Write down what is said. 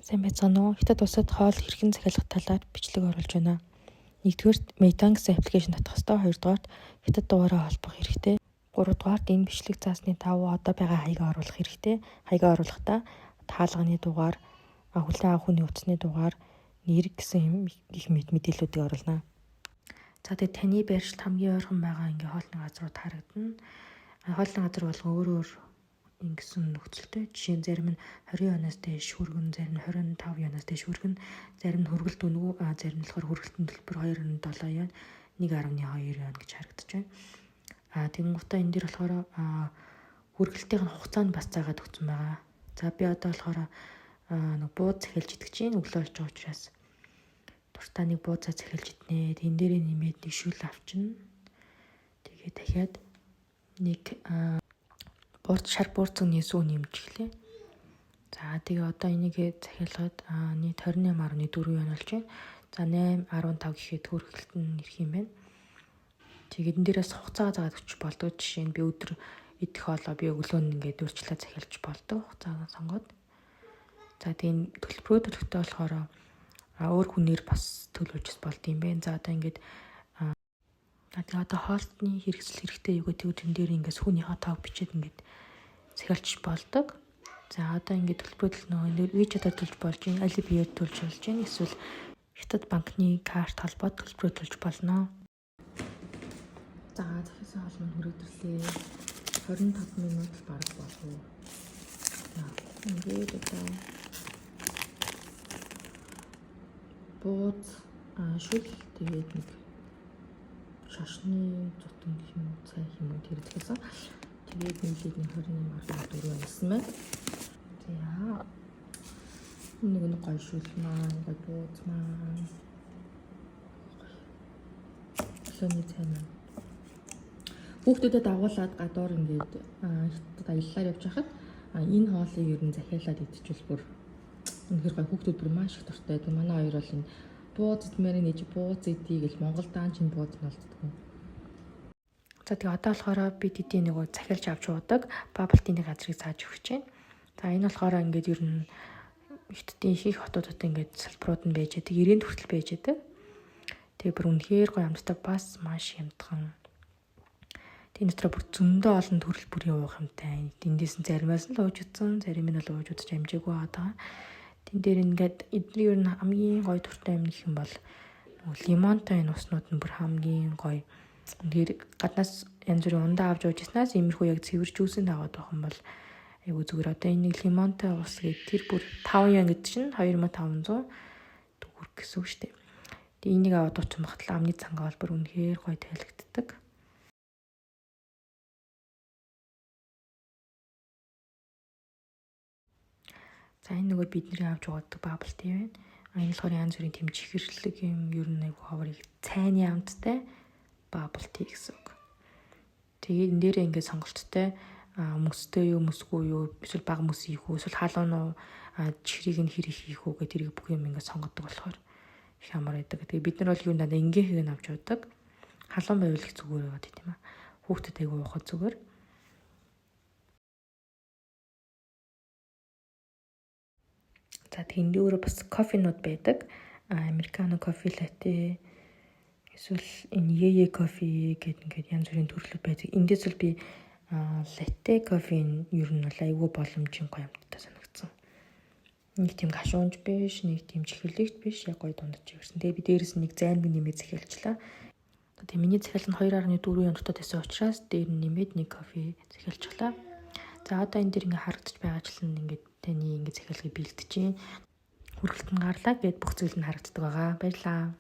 Сайн байцгаана уу? Хятад улсад хоол хэрхэн захиалах талаар бичлэг оруулж байна. Нэгдүгээрт Meidan гэсэн аппликейшн татах хэрэгтэй. Хоёрдугаарт Хятад дугаараа холбох хэрэгтэй. Гуравдугаарт энэ бичлэг заасны давуу одоо байгаа хаягаа оруулах хэрэгтэй. Хаягаа оруулахдаа таалганы дугаар, хүлээн авах хүний утасны дугаар, нэр гэсэн их мэдээллүүдийг оруулна. За тэгээд таны байршилд хамгийн ойрхон байгаа хоолны газрууд харагдана. Хоолны газар бол өөр ингэсэн нөхцөлтэй. Жишээ нь зарим нь 20 оноос дээш хүргэн, зарим нь 25 оноос дээш хүргэн, зарим нь хүргэлт үнэгүй, зарим нь болохоор хүргэлтэн төлбөр 2.7 yen, 1.2 yen гэж харагдаж байна. Тэгэнгუთ энэ дэр болохоор хүргэлтийн хугацаанд бас заагаад өгсөн байгаа. За би одоо болохоор бууз захиалж идэх чинь өглөө болж байгаа учраас дуртай нэг бууцаа захиалж иднэ. Тэн дээрээ нэмээд нэг шүл авчна. Тэгээд дахиад нэг шар буурцгийн сүү нэмж эхлэе. За тэгээ одоо энийг захиалгаад нийт 28.4 yen болж байна. За 8.15 гэхэд хүргэлт нь ирэх юм байна. Тэгээд энэ дээрээс хугацаа заагаад өччих болдог. Жишээ нь би өдөр идэх хоолоо би өглөө нь урьдчилан захиалж болдог. Хугацаагаа сонгоод. За тийм төлбөрөө төлөхтэй болохоор өөр хүнээр бас төлөвлөж болд юм байна. За одоо тэгээ одоо хоолтны хэрэгсэл хэрэгтэй юу гэдэг тэн дээр хүүнийхээ тоог бичээд захиалж болдог. За одоо төлбөрөө WeChat-аар төлж болж байна. Alipay-ээр төлж болж байна. Эсвэл Хятад банкны карт холбоод төлбөрөө төлж болно. За захиалсан хоол маань хүрэгдэрлээ. 25 минут бараг болов. Ингээд одоо бууз шүл тэгээд нэг шашны зутан гэх юм уу, цай гэх юм уу тэр захиалсан. Тэгээд нэлээд 28.4 байсан байна. За нэг гоё шүл маань, гоё бууз маань. Өглөөний цай маань. Хүүхдүүдэд дагуулад гадуур Хятад аяллаар явж хахад энэ хоолыг ер нь захиалаад идчихвэл бүр үнэхээр гоё, хүүхдүүд бүр маш их дуртай. Манай хоёр бол энэ бууз идмээр нэж бууз идий гэл Монгол даан чинь бууз нь болдгоо. За тэгээ одоо болохоор би тэдний захиалж авч уудаг bubble tea-ний газрыг зааж өгч байна. За энэ болохоор ер нь Хятадын их хотуудад салбарууд нь байж байгаа. 90-д хүртэл байж байгаа. Тэгээ бүр үнэхээр гоё амттай, бас маш хямдхан. Тийм дотор бүр зөндөө олон төрөл бүрийн уух юмтай. Эндээс нь заримаас нь л ууж утсан, зарим нь л ууж удаж амжаагүй байгаа. Тэн дээр эдний ер нь хамгийн гоё туртай юм гэх юм бол лимонтой энэ уснууд нь бүр хамгийн гоё. Тэр гаднаас янз бүрийн ундаа авч уужснаас иймэрхүү яг цэвэр жүүсэнд аваад байх юм бол айгу зүгээр. Одоо энэ лимонтой ус гэдэг тэр бүр 5 yen гэдэг чинь 2500 төгрөг гэсэн үг шүү дээ. Тэгээ энийг аваад уучсан багт л амны цангаа бол бүр үнэхээр гоё тайлагддаг. За энэ бидний авч уудаг bubble tea байна. Энэ болохоор янз бүрийн тэм чихэрлэг юм ер нь айгу ховрыг цайны амттай bubble tea гэсэн үг. Тэгээд энэ дээрээ сонголттой мөстэй юу, мөсгүй юу, эсвэл бага мөс хийх үү, эсвэл халуун уу, чихрийг нь хэрэг хийх үү гэдэг бүх юм сонгодог болохоор их амар байдаг. Тэгээд бид нар бол юу надаа ингээхийг нь авч уудаг. Халуун байвал их зүгээр байгаа тийм ээ. Хүүхдэд айгу уухад зүгээр. За тэнд өөрөө бас кофенууд байдаг. Американо кофе латте, эсвэл энэ Yeye кофе гэдэг янз бүрийн төрлүүд байдаг. Эндээс л би латте кофеин ер нь бол айгүй боломжийн гоё амттай санагдсан. Нэг тийм гашуунж биш, нэг тийм чихэрлэгч биш, яг гоё дундаж ирсэн. Тэгээ би дээрээс нэг зайнг нэмээд захиалчлаа. Тэгээ миний захиал нь 2.4 yen дутаатай учраас дээр нь нэмээд нэг кофе захиалчлаа. За одоо энэ дэр харагдаж байгаачлан таны захиалгыг бэлтэж чинь хүргэлт нь гарлаа гэд бүх зүйл нь харагддаг байгаа. Баярлалаа.